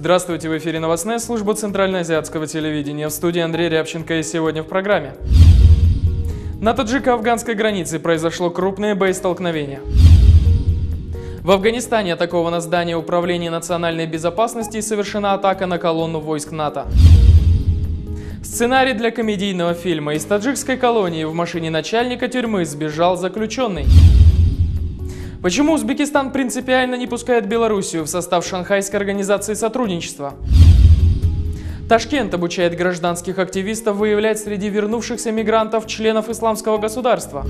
Здравствуйте, в эфире новостная служба Центральноазиатского телевидения. В студии Андрей Рябченко, и сегодня в программе. На таджико-афганской границе произошло крупное боестолкновение. В Афганистане атаковано здание Управления национальной безопасности и совершена атака на колонну войск НАТО. Сценарий для комедийного фильма. Из таджикской колонии в машине начальника тюрьмы сбежал заключенный. Почему Узбекистан принципиально не пускает Белоруссию в состав Шанхайской организации сотрудничества? Ташкент обучает гражданских активистов выявлять среди вернувшихся мигрантов членов исламского государства.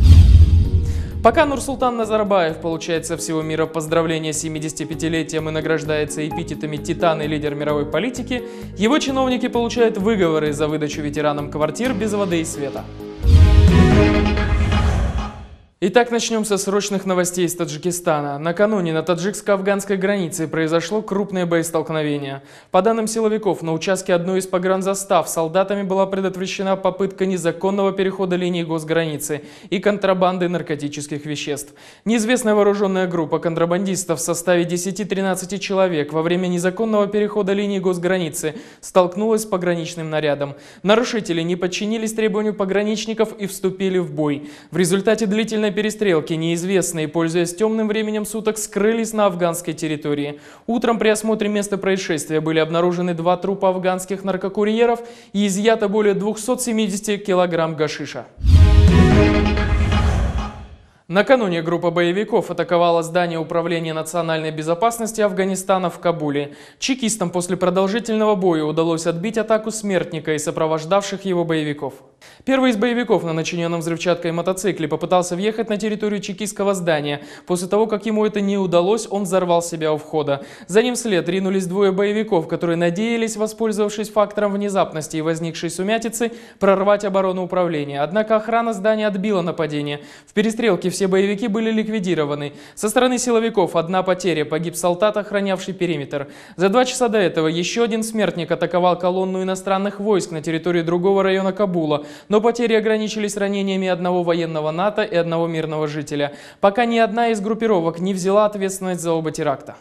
Пока Нурсултан Назарбаев получает со всего мира поздравления с 75-летием и награждается эпитетами «Титан» и «Лидер мировой политики», его чиновники получают выговоры за выдачу ветеранам квартир без воды и света. Итак, начнем со срочных новостей из Таджикистана. Накануне на таджикско-афганской границе произошло крупное боестолкновение. По данным силовиков, на участке одной из погранзастав солдатами была предотвращена попытка незаконного перехода линии госграницы и контрабанды наркотических веществ. Неизвестная вооруженная группа контрабандистов в составе 10-13 человек во время незаконного перехода линии госграницы столкнулась с пограничным нарядом. Нарушители не подчинились требованию пограничников и вступили в бой. В результате длительной перестрелки неизвестные, пользуясь темным временем суток, скрылись на афганской территории. Утром при осмотре места происшествия были обнаружены 2 трупа афганских наркокурьеров и изъято более 270 килограмм гашиша. Накануне группа боевиков атаковала здание Управления национальной безопасности Афганистана в Кабуле. Чекистам после продолжительного боя удалось отбить атаку смертника и сопровождавших его боевиков. Первый из боевиков на начиненном взрывчаткой мотоцикле попытался въехать на территорию чекистского здания. После того, как ему это не удалось, он взорвал себя у входа. За ним вслед ринулись 2 боевиков, которые надеялись, воспользовавшись фактором внезапности и возникшей сумятицы, прорвать оборону управления. Однако охрана здания отбила нападение. В перестрелке все боевики были ликвидированы. Со стороны силовиков 1 потеря, погиб солдат, охранявший периметр. За 2 часа до этого еще один смертник атаковал колонну иностранных войск на территории другого района Кабула, но потери ограничились ранениями 1 военного НАТО и 1 мирного жителя. Пока ни одна из группировок не взяла ответственность за оба теракта.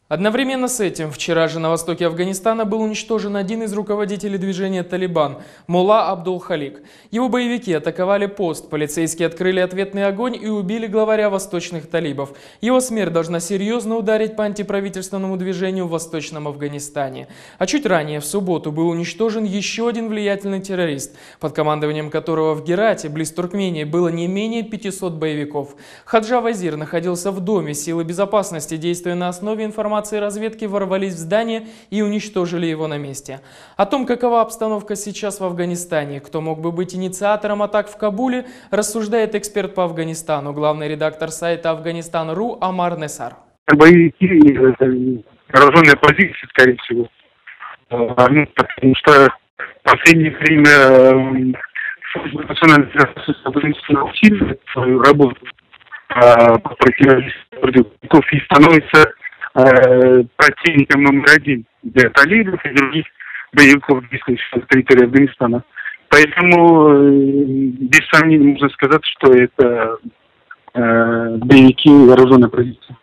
Одновременно с этим, вчера же на востоке Афганистана был уничтожен один из руководителей движения «Талибан» – Мулла Абдул-Халик. Его боевики атаковали пост, полицейские открыли ответный огонь и убили главаря восточных талибов. Его смерть должна серьезно ударить по антиправительственному движению в Восточном Афганистане. А чуть ранее, в субботу, был уничтожен еще один влиятельный террорист, под командованием которого в Герате, близ Туркмении, было не менее 500 боевиков. Хаджа Вазир находился в доме, силы безопасности, действуя на основе информации разведки, ворвались в здание и уничтожили его на месте. О том, какова обстановка сейчас в Афганистане, кто мог бы быть инициатором атак в Кабуле, рассуждает эксперт по Афганистану, главный редактор сайта Афганистан.ру Амар Несар. Боевики, вооруженные позиции, скорее всего. Потому что в последнее время служба национальной безопасности Афганистана усиливает свою работу по противодействию и становится противником номер 1 для талибов и других боевиков, действующих на территории Афганистана. Поэтому без сомнений можно сказать, что это боевики вооруженной позиции.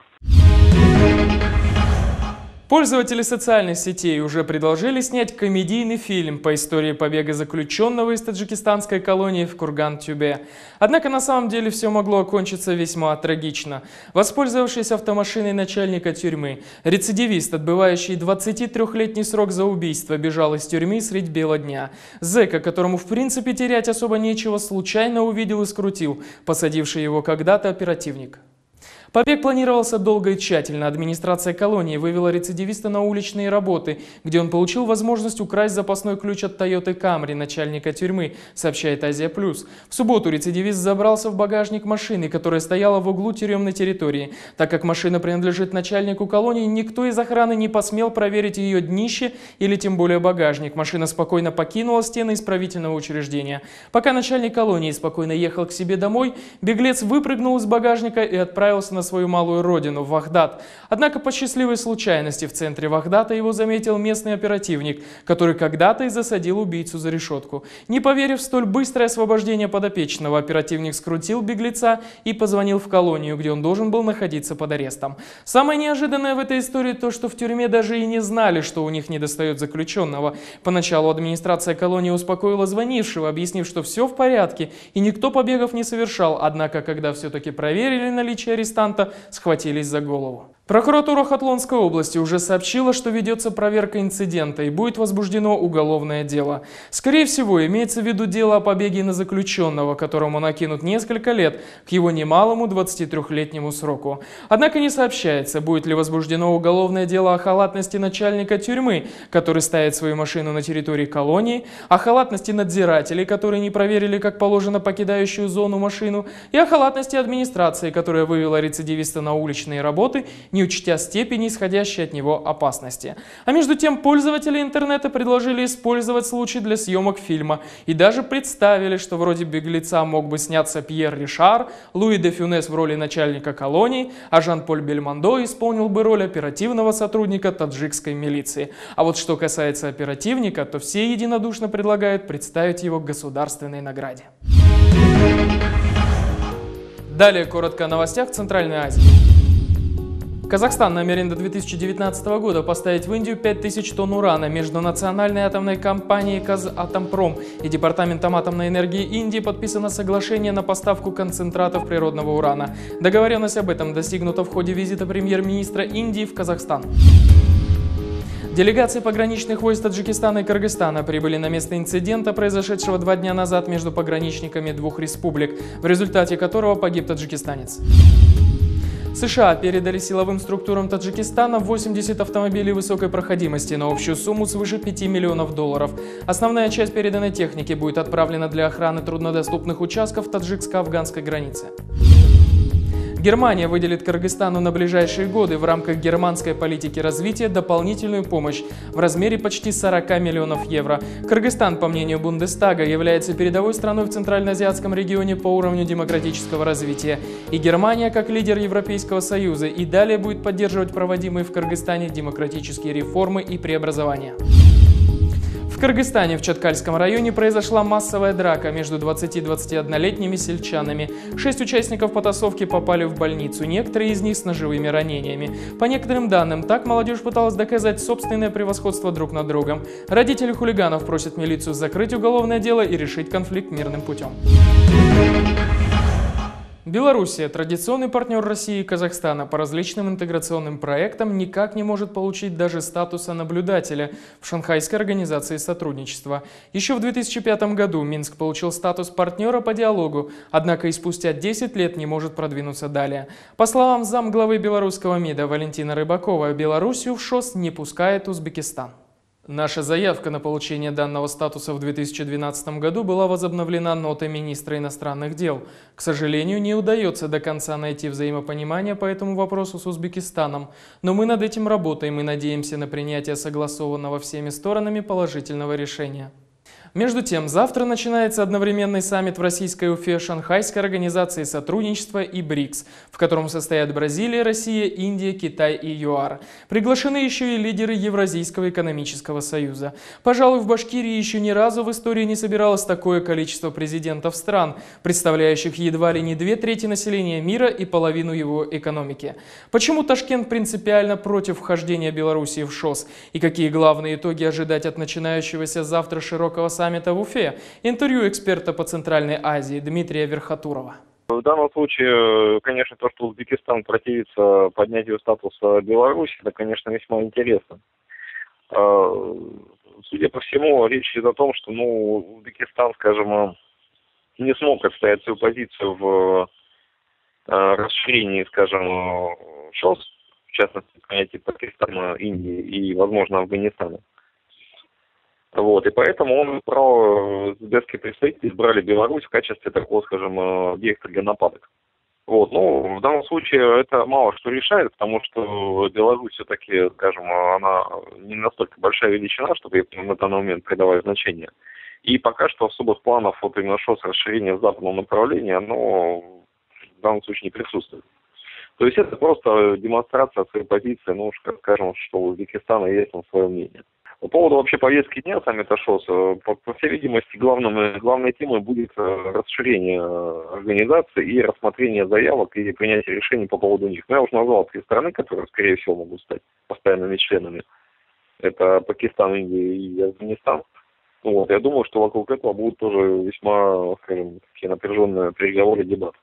Пользователи социальных сетей уже предложили снять комедийный фильм по истории побега заключенного из таджикистанской колонии в Курган-Тюбе. Однако на самом деле все могло окончиться весьма трагично. Воспользовавшись автомашиной начальника тюрьмы, рецидивист, отбывающий 23-летний срок за убийство, бежал из тюрьмы средь бела дня. Зэка, которому в принципе терять особо нечего, случайно увидел и скрутил посадивший его когда-то оперативник. Побег планировался долго и тщательно. Администрация колонии вывела рецидивиста на уличные работы, где он получил возможность украсть запасной ключ от Toyota Camry начальника тюрьмы, сообщает Азия Плюс. В субботу рецидивист забрался в багажник машины, которая стояла в углу тюремной территории. Так как машина принадлежит начальнику колонии, никто из охраны не посмел проверить ее днище или тем более багажник. Машина спокойно покинула стены исправительного учреждения. Пока начальник колонии спокойно ехал к себе домой, беглец выпрыгнул из багажника и отправился на на свою малую родину, в Вахдат. Однако по счастливой случайности в центре Вахдата его заметил местный оперативник, который когда-то и засадил убийцу за решетку. Не поверив в столь быстрое освобождение подопечного, оперативник скрутил беглеца и позвонил в колонию, где он должен был находиться под арестом. Самое неожиданное в этой истории то, что в тюрьме даже и не знали, что у них недостает заключенного. Поначалу администрация колонии успокоила звонившего, объяснив, что все в порядке и никто побегов не совершал, однако, когда все-таки проверили наличие арестанта, схватились за голову. Прокуратура Хатлонской области уже сообщила, что ведется проверка инцидента и будет возбуждено уголовное дело. Скорее всего, имеется в виду дело о побеге на заключенного, которому накинут несколько лет к его немалому 23-летнему сроку. Однако не сообщается, будет ли возбуждено уголовное дело о халатности начальника тюрьмы, который ставит свою машину на территории колонии, о халатности надзирателей, которые не проверили, как положено, покидающую зону машину, и о халатности администрации, которая вывела рецидивиста на уличные работы, не учтя степени исходящей от него опасности. А между тем пользователи интернета предложили использовать случай для съемок фильма и даже представили, что вроде беглеца мог бы сняться Пьер Ришар, Луи де Фюнес в роли начальника колонии, а Жан-Поль Бельмондо исполнил бы роль оперативного сотрудника таджикской милиции. А вот что касается оперативника, то все единодушно предлагают представить его к государственной награде. Далее коротко о новостях Центральной Азии. Казахстан намерен до 2019 года поставить в Индию 5000 тонн урана. Между Национальной атомной компанией «Казатомпром» и Департаментом атомной энергии Индии подписано соглашение на поставку концентратов природного урана. Договоренность об этом достигнута в ходе визита премьер-министра Индии в Казахстан. Делегации пограничных войск Таджикистана и Кыргызстана прибыли на место инцидента, произошедшего 2 дня назад между пограничниками двух республик, в результате которого погиб таджикистанец. США передали силовым структурам Таджикистана 80 автомобилей высокой проходимости на общую сумму свыше $5 миллионов. Основная часть переданной техники будет отправлена для охраны труднодоступных участков таджикско-афганской границы. Германия выделит Кыргызстану на ближайшие годы в рамках германской политики развития дополнительную помощь в размере почти 40 миллионов евро. Кыргызстан, по мнению Бундестага, является передовой страной в Центральноазиатском регионе по уровню демократического развития. И Германия, как лидер Европейского Союза, и далее будет поддерживать проводимые в Кыргызстане демократические реформы и преобразования. В Кыргызстане в Чаткальском районе произошла массовая драка между 20 и 21-летними сельчанами. 6 участников потасовки попали в больницу, некоторые из них с ножевыми ранениями. По некоторым данным, так молодежь пыталась доказать собственное превосходство друг над другом. Родители хулиганов просят милицию закрыть уголовное дело и решить конфликт мирным путем. Белоруссия, традиционный партнер России и Казахстана по различным интеграционным проектам, никак не может получить даже статуса наблюдателя в Шанхайской организации сотрудничества. Еще в 2005 году Минск получил статус партнера по диалогу, однако и спустя 10 лет не может продвинуться далее. По словам замглавы белорусского МИДа Валентина Рыбакова, Белоруссию в ШОС не пускает Узбекистан. Наша заявка на получение данного статуса в 2012 году была возобновлена нотой министра иностранных дел. К сожалению, не удается до конца найти взаимопонимание по этому вопросу с Узбекистаном, но мы над этим работаем и надеемся на принятие согласованного всеми сторонами положительного решения. Между тем, завтра начинается одновременный саммит в российской Уфе Шанхайской организации сотрудничества и БРИКС, в котором состоят Бразилия, Россия, Индия, Китай и ЮАР. Приглашены еще и лидеры Евразийского экономического союза. Пожалуй, в Башкирии еще ни разу в истории не собиралось такое количество президентов стран, представляющих едва ли не 2/3 населения мира и половину его экономики. Почему Ташкент принципиально против вхождения Белоруссии в ШОС? И какие главные итоги ожидать от начинающегося завтра широкого саммита в Уфе? Интервью эксперта по Центральной Азии Дмитрия Верхотурова. В данном случае, конечно, то, что Узбекистан противится поднятию статуса Беларуси, это, конечно, весьма интересно. Судя по всему, речь идет о том, что Узбекистан, скажем, не смог отстоять свою позицию в расширении, скажем, ШОС, в частности, понятие Пакистана, Индии и, возможно, Афганистана. И поэтому он избрал, узбекские представители избрали Беларусь в качестве такого, скажем, объекта для нападок. В данном случае это мало что решает, потому что Беларусь все-таки, скажем, она не настолько большая величина, чтобы ей на данный момент придавать значение. И пока что особых планов именно ШОС расширения в западном направлении, оно в данном случае не присутствует. То есть это просто демонстрация своей позиции, ну, скажем, что у Узбекистана есть свое мнение. По поводу вообще повестки дня саммита ШОС, по всей видимости, главной темой будет расширение организации и рассмотрение заявок и принятие решений по поводу них. Но я уже назвал 3 страны, которые, скорее всего, могут стать постоянными членами. Это Пакистан, Индия и Афганистан. Вот, я думаю, что вокруг этого будут тоже весьма, скажем, такие напряженные переговоры, дебаты.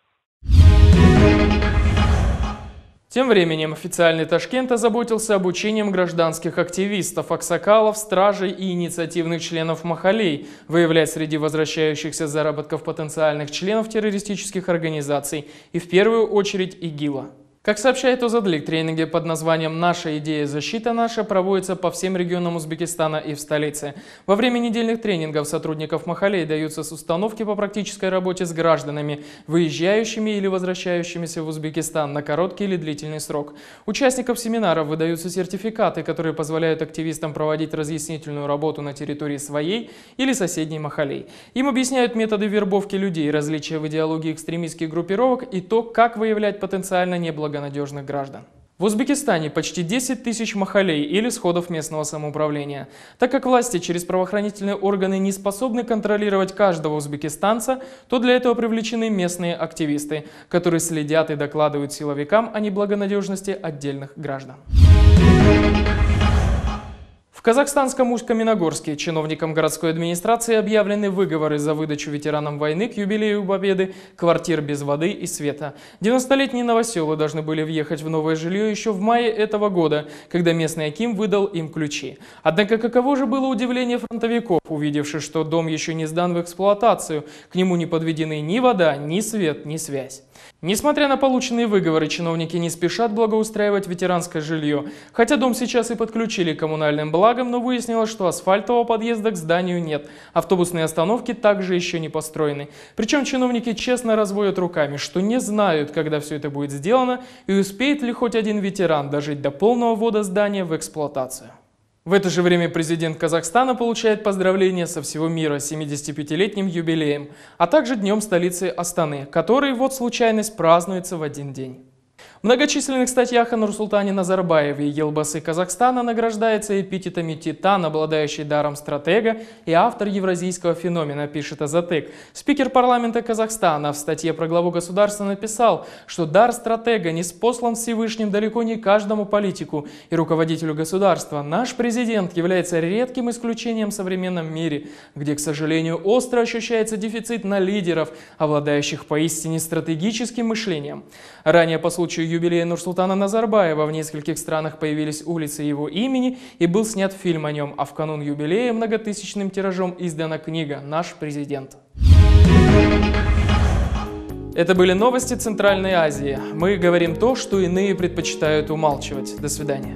Тем временем официальный Ташкент озаботился обучением гражданских активистов, аксакалов, стражей и инициативных членов махалей выявлять среди возвращающихся с заработков потенциальных членов террористических организаций и в первую очередь ИГИЛа. Как сообщает Озадлик, тренинги под названием «Наша идея, защита наша» проводятся по всем регионам Узбекистана и в столице. Во время недельных тренингов сотрудников махалей даются установки по практической работе с гражданами, выезжающими или возвращающимися в Узбекистан на короткий или длительный срок. Участникам семинаров выдаются сертификаты, которые позволяют активистам проводить разъяснительную работу на территории своей или соседней махалей. Им объясняют методы вербовки людей, различия в идеологии экстремистских группировок и то, как выявлять потенциально неблагонадежных граждан. В Узбекистане почти 10 тысяч махалей или сходов местного самоуправления. Так как власти через правоохранительные органы не способны контролировать каждого узбекистанца, то для этого привлечены местные активисты, которые следят и докладывают силовикам о неблагонадежности отдельных граждан. В казахстанском Усть-Каменогорске чиновникам городской администрации объявлены выговоры за выдачу ветеранам войны к юбилею Победы квартир без воды и света. 90-летние новоселы должны были въехать в новое жилье еще в мае этого года, когда местный аким выдал им ключи. Однако каково же было удивление фронтовиков, увидевших, что дом еще не сдан в эксплуатацию, к нему не подведены ни вода, ни свет, ни связь. Несмотря на полученные выговоры, чиновники не спешат благоустраивать ветеранское жилье. Хотя дом сейчас и подключили к коммунальным благам, но выяснилось, что асфальтового подъезда к зданию нет. Автобусные остановки также еще не построены. Причем чиновники честно разводят руками, что не знают, когда все это будет сделано и успеет ли хоть один ветеран дожить до полного ввода здания в эксплуатацию. В это же время президент Казахстана получает поздравления со всего мира с 75-летним юбилеем, а также днем столицы Астаны, который, вот случайность, празднуется в один день. В многочисленных статьях о Нурсултане Назарбаеве Елбасы Казахстана награждается эпитетами «Титан», обладающий даром стратега и автор евразийского феномена, пишет Азатек. Спикер парламента Казахстана в статье про главу государства написал, что дар стратега ниспослан Всевышним далеко не каждому политику и руководителю государства. Наш президент является редким исключением в современном мире, где, к сожалению, остро ощущается дефицит на лидеров, обладающих поистине стратегическим мышлением. Ранее по случаю юбилея Нурсултана Назарбаева в нескольких странах появились улицы его имени и был снят фильм о нем, а в канун юбилея многотысячным тиражом издана книга «Наш президент». Это были новости Центральной Азии. Мы говорим то, что иные предпочитают умалчивать. До свидания.